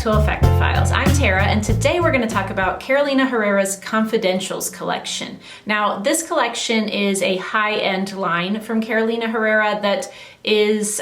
to Olfactofiles. I'm Tara, and today we're going to talk about Carolina Herrera's Confidentials collection. Now, this collection is a high-end line from Carolina Herrera that is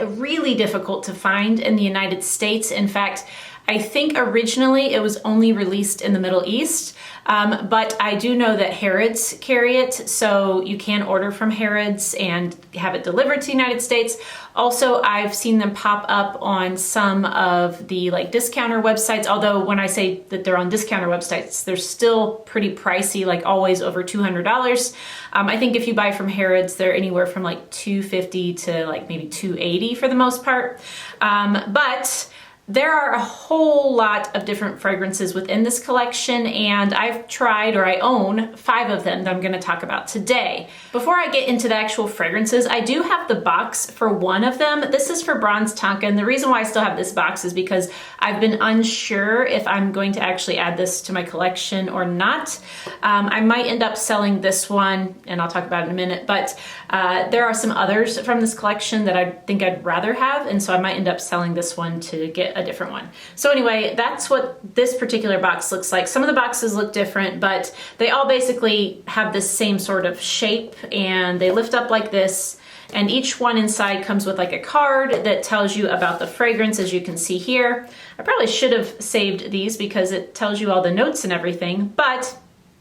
really difficult to find in the United States. In fact, I think originally it was only released in the Middle East, but I do know that Harrods carry it, so you can order from Harrods and have it delivered to the United States. Also, I've seen them pop up on some of the discounter websites, although when I say that they're on discounter websites, they're still pretty pricey, like always over $200. I think if you buy from Harrods, they're anywhere from like $250 to like maybe $280 for the most part. But there are a whole lot of different fragrances within this collection, and I've tried, or I own, 5 of them that I'm going to talk about today. Before I get into the actual fragrances, I do have the box for one of them. This is for Bronze Tonka, and the reason why I still have this box is because I've been unsure if I'm going to actually add this to my collection or not. I might end up selling this one, and I'll talk about it in a minute, but there are some others from this collection that I think I'd rather have, and so I might end up selling this one to get a different one. So anyway, that's what this particular box looks like. Some of the boxes look different, but they all basically have this same sort of shape, and they lift up like this, and each one inside comes with like a card that tells you about the fragrance, as you can see here. I probably should have saved these because it tells you all the notes and everything, but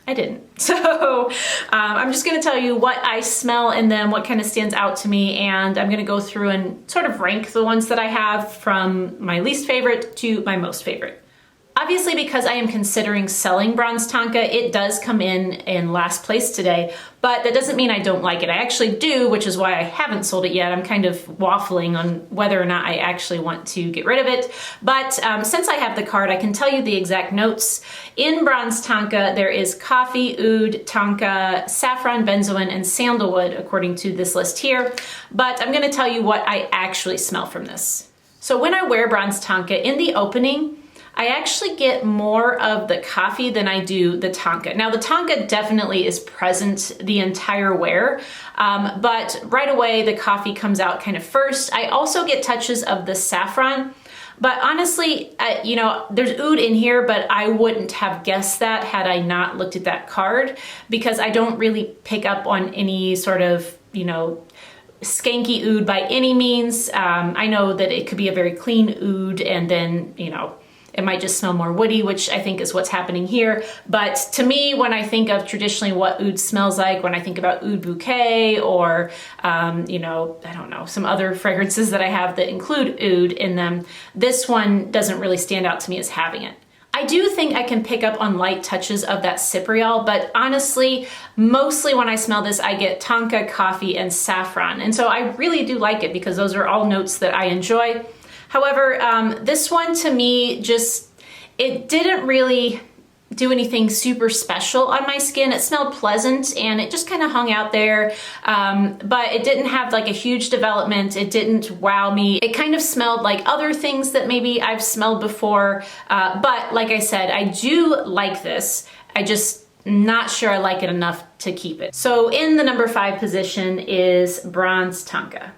I didn't. So I'm just going to tell you what I smell in them, what kind of stands out to me, and I'm going to go through and sort of rank the ones that I have from my least favorite to my most favorite. Obviously, because I am considering selling Bronze Tonka, it does come in last place today, but that doesn't mean I don't like it. I actually do, which is why I haven't sold it yet. I'm kind of waffling on whether or not I actually want to get rid of it. But since I have the card, I can tell you the exact notes. In Bronze Tonka, there is coffee, oud, tonka, saffron, benzoin, and sandalwood, according to this list here. But I'm going to tell you what I actually smell from this. So when I wear Bronze Tonka, in the opening, I actually get more of the coffee than I do the tonka. Now, the tonka definitely is present the entire wear, but right away the coffee comes out kind of first. I also get touches of the saffron, but honestly, there's oud in here, but I wouldn't have guessed that had I not looked at that card, because I don't really pick up on any sort of, skanky oud by any means. I know that it could be a very clean oud, and then, it might just smell more woody, which I think is what's happening here. But to me, when I think of traditionally what oud smells like, when I think about oud bouquet or, I don't know, some other fragrances that I have that include oud in them, this one doesn't really stand out to me as having it. I do think I can pick up on light touches of that cypriol, but honestly, mostly when I smell this, I get tonka, coffee, and saffron. And so I really do like it because those are all notes that I enjoy. However, this one to me it didn't really do anything super special on my skin. It smelled pleasant and it just kind of hung out there, but it didn't have like a huge development. It didn't wow me. It kind of smelled like other things that maybe I've smelled before, but like I said, I do like this. I just not sure I like it enough to keep it. So in the number 5 position is Bronze Tonka.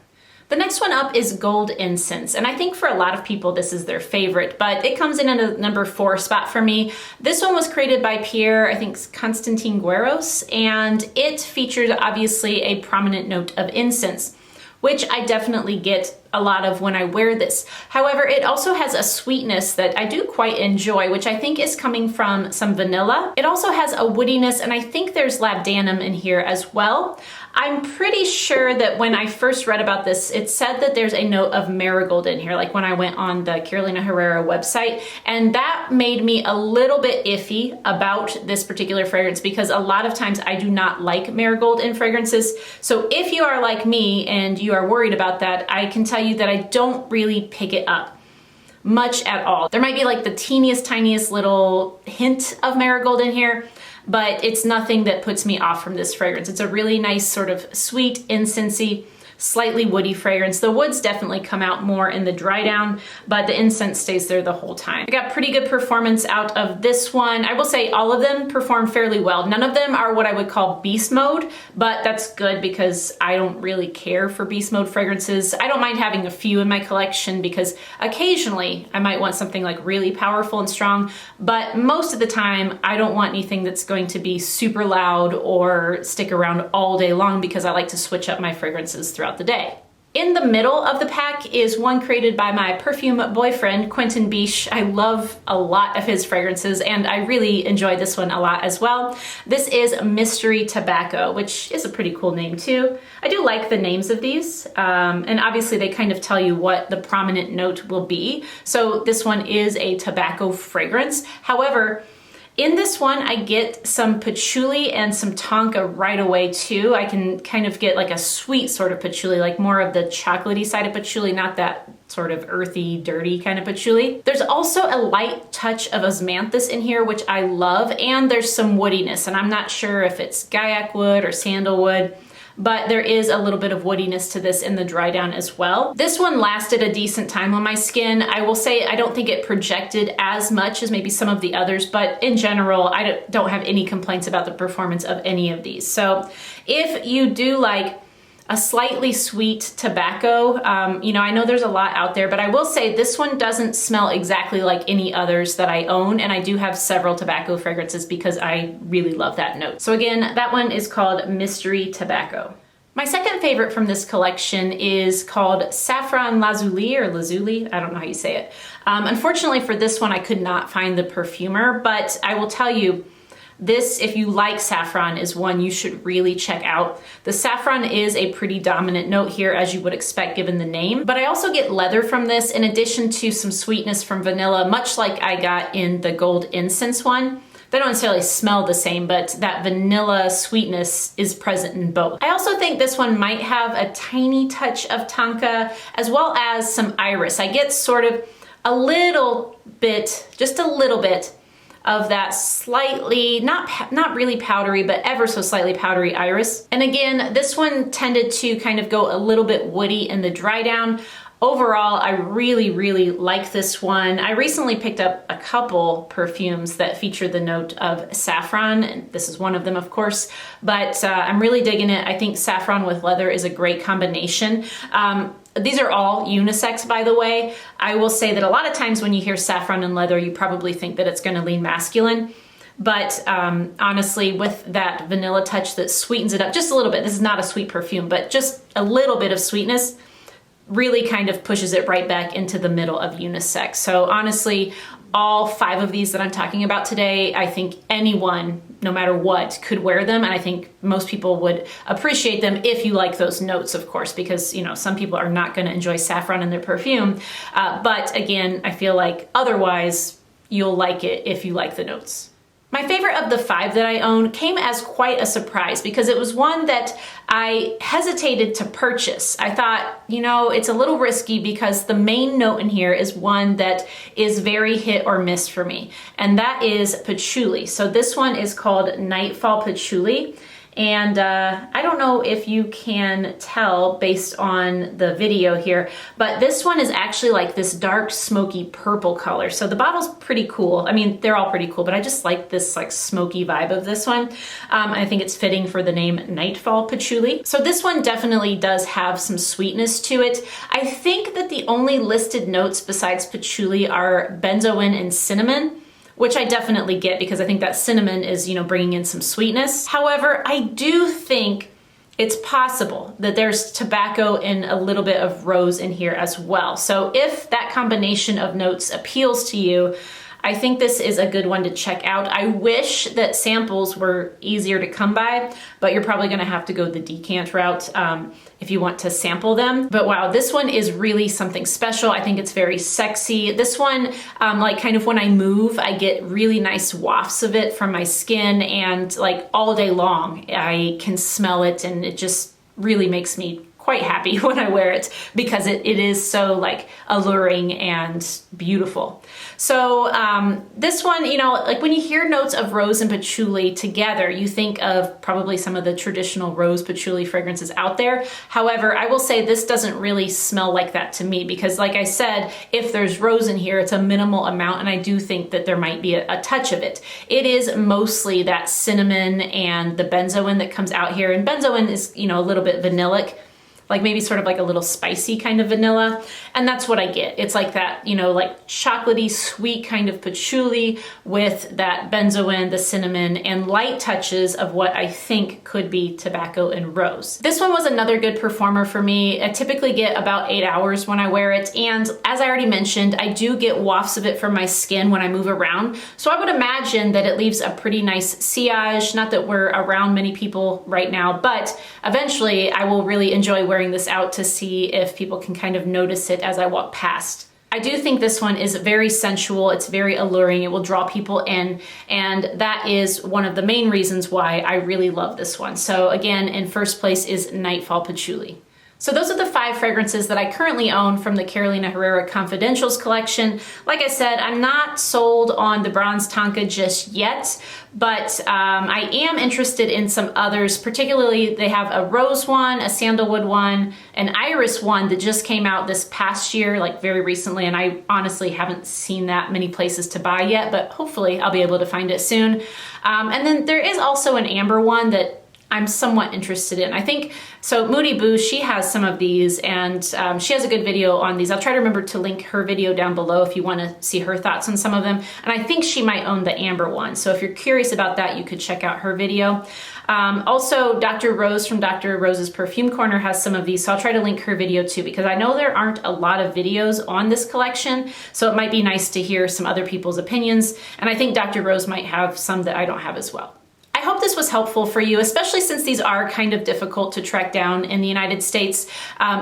The next one up is Gold Incense, and I think for a lot of people this is their favorite, but it comes in at a number 4 spot for me. This one was created by Pierre, I think Constantin Gueros, and it features obviously a prominent note of incense, which I definitely get a lot of when I wear this. However, it also has a sweetness that I do quite enjoy, which I think is coming from some vanilla. It also has a woodiness, and I think there's labdanum in here as well. I'm pretty sure that when I first read about this, it said that there's a note of marigold in here, like when I went on the Carolina Herrera website, and that made me a little bit iffy about this particular fragrance because a lot of times I do not like marigold in fragrances. So if you are like me and you are worried about that, I can tell you that I don't really pick it up much at all. There might be like the teeniest, tiniest little hint of marigold in here, but it's nothing that puts me off from this fragrance. It's a really nice sort of sweet, incensey, slightly woody fragrance. The woods definitely come out more in the dry down, but the incense stays there the whole time. I got pretty good performance out of this one. I will say all of them perform fairly well. None of them are what I would call beast mode, but that's good because I don't really care for beast mode fragrances. I don't mind having a few in my collection because occasionally I might want something like really powerful and strong, but most of the time I don't want anything that's going to be super loud or stick around all day long because I like to switch up my fragrances throughout the day. In the middle of the pack is one created by my perfume boyfriend, Quentin Biche. I love a lot of his fragrances and I really enjoy this one a lot as well. This is Mystery Tobacco, which is a pretty cool name too. I do like the names of these, and obviously they kind of tell you what the prominent note will be. So this one is a tobacco fragrance. However, in this one, I get some patchouli and some tonka right away too. I can kind of get like a sweet sort of patchouli, like more of the chocolatey side of patchouli, not that sort of earthy, dirty kind of patchouli. There's also a light touch of osmanthus in here, which I love, and there's some woodiness, and I'm not sure if it's gaiac wood or sandalwood, but there is a little bit of woodiness to this in the dry down as well. This one lasted a decent time on my skin. I will say I don't think it projected as much as maybe some of the others, but in general, I don't have any complaints about the performance of any of these. So if you do like a slightly sweet tobacco, you know, I know there's a lot out there, but I will say this one doesn't smell exactly like any others that I own, and I do have several tobacco fragrances because I really love that note. So again, that one is called Mystery Tobacco. My second favorite from this collection is called Saffron Lazuli or Lazuli, I don't know how you say it. Unfortunately for this one, I could not find the perfumer, but I will tell you, this, if you like saffron, is one you should really check out. The saffron is a pretty dominant note here, as you would expect given the name, but I also get leather from this in addition to some sweetness from vanilla, much like I got in the gold incense one. They don't necessarily smell the same, but that vanilla sweetness is present in both. I also think this one might have a tiny touch of tonka as well as some iris. I get sort of a little bit, just a little bit, of that slightly, not really powdery, but ever so slightly powdery iris. And again, this one tended to kind of go a little bit woody in the dry down. Overall, I really, really like this one. I recently picked up a couple perfumes that feature the note of saffron, and this is one of them, of course, but I'm really digging it. I think saffron with leather is a great combination. These are all unisex, by the way. I will say that a lot of times when you hear saffron and leather, you probably think that it's going to lean masculine. But honestly, with that vanilla touch that sweetens it up just a little bit, this is not a sweet perfume, but just a little bit of sweetness really kind of pushes it right back into the middle of unisex. So honestly, all 5 of these that I'm talking about today, I think anyone, no matter what, could wear them. And I think most people would appreciate them if you like those notes, of course, because, you know, some people are not going to enjoy saffron in their perfume. But again, I feel like otherwise you'll like it if you like the notes. My favorite of the 5 that I own came as quite a surprise because it was one that I hesitated to purchase. I thought, you know, it's a little risky because the main note in here is one that is very hit or miss for me, and that is patchouli. So this one is called Nightfall Patchouli. And I don't know if you can tell based on the video here, but this one is actually like this dark smoky purple color. So the bottle's pretty cool. I mean, they're all pretty cool, but I just like this like smoky vibe of this one. I think it's fitting for the name Nightfall Patchouli. So this one definitely does have some sweetness to it. I think that the only listed notes besides patchouli are benzoin and cinnamon, which I definitely get because I think that cinnamon is, you know, bringing in some sweetness. However, I do think it's possible that there's tobacco and a little bit of rose in here as well. So if that combination of notes appeals to you, I think this is a good one to check out. I wish that samples were easier to come by, but you're probably gonna have to go the decant route if you want to sample them. But wow, this one is really something special. I think it's very sexy. This one, like kind of when I move, I get really nice wafts of it from my skin, and like all day long, I can smell it, and it just really makes me quite happy when I wear it because it is so like alluring and beautiful. So this one, you know, like when you hear notes of rose and patchouli together, you think of probably some of the traditional rose patchouli fragrances out there. However, I will say this doesn't really smell like that to me because like I said, if there's rose in here, it's a minimal amount, and I do think that there might be a touch of it. It is mostly that cinnamon and the benzoin that comes out here, and benzoin is, you know, a little bit vanillic, like maybe sort of like a little spicy kind of vanilla. And that's what I get. It's like that, you know, like chocolatey, sweet kind of patchouli with that benzoin, the cinnamon, and light touches of what I think could be tobacco and rose. This one was another good performer for me. I typically get about 8 hours when I wear it. And as I already mentioned, I do get wafts of it from my skin when I move around. So I would imagine that it leaves a pretty nice sillage. Not that we're around many people right now, but eventually I will really enjoy wearing this out to see if people can kind of notice it as I walk past. I do think this one is very sensual, it's very alluring, it will draw people in, and that is one of the main reasons why I really love this one. So again, in first place is Nightfall Patchouli. So those are the 5 fragrances that I currently own from the Carolina Herrera Confidentials collection. Like I said, I'm not sold on the Bronze Tonka just yet, but I am interested in some others. Particularly, they have a rose one, a sandalwood one, an iris one that just came out this past year, like very recently, and I honestly haven't seen that many places to buy yet, but hopefully I'll be able to find it soon. And then there is also an amber one that I'm somewhat interested in. I think, so Moody Boo, she has some of these, and she has a good video on these. I'll try to remember to link her video down below if you want to see her thoughts on some of them. And I think she might own the amber one. So if you're curious about that, you could check out her video. Also, Dr. Rose from Dr. Rose's Perfume Corner has some of these, so I'll try to link her video too, because I know there aren't a lot of videos on this collection, so it might be nice to hear some other people's opinions. And I think Dr. Rose might have some that I don't have as well. I hope this was helpful for you, especially since these are kind of difficult to track down in the United States.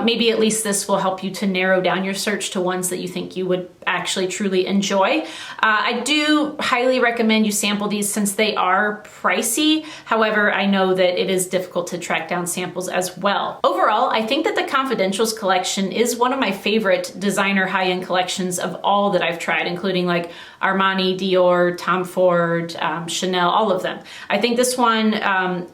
Maybe at least this will help you to narrow down your search to ones that you think you would actually truly enjoy. I do highly recommend you sample these since they are pricey. However, I know that it is difficult to track down samples as well. Overall, I think that the Confidentials collection is one of my favorite designer high-end collections of all that I've tried, including like Armani, Dior, Tom Ford, Chanel, all of them. I think this one,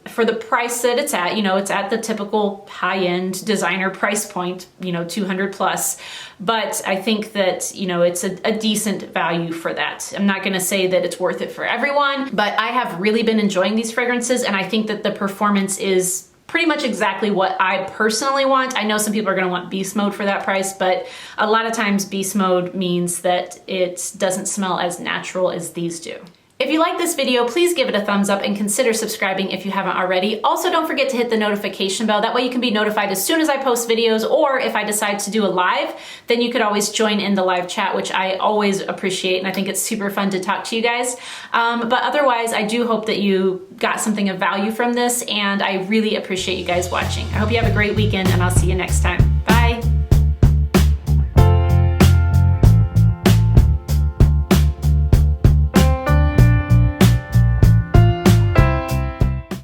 for the price that it's at, you know, it's at the typical high-end designer price point, you know, 200 plus. But I think that, you know, it's a decent value for that. I'm not gonna say that it's worth it for everyone, but I have really been enjoying these fragrances, and I think that the performance is pretty much exactly what I personally want. I know some people are gonna want beast mode for that price, but a lot of times beast mode means that it doesn't smell as natural as these do. If you like this video, please give it a thumbs up and consider subscribing if you haven't already. Also, don't forget to hit the notification bell. That way you can be notified as soon as I post videos, or if I decide to do a live, then you could always join in the live chat, which I always appreciate, and I think it's super fun to talk to you guys. But otherwise, I do hope that you got something of value from this, and I really appreciate you guys watching. I hope you have a great weekend, and I'll see you next time.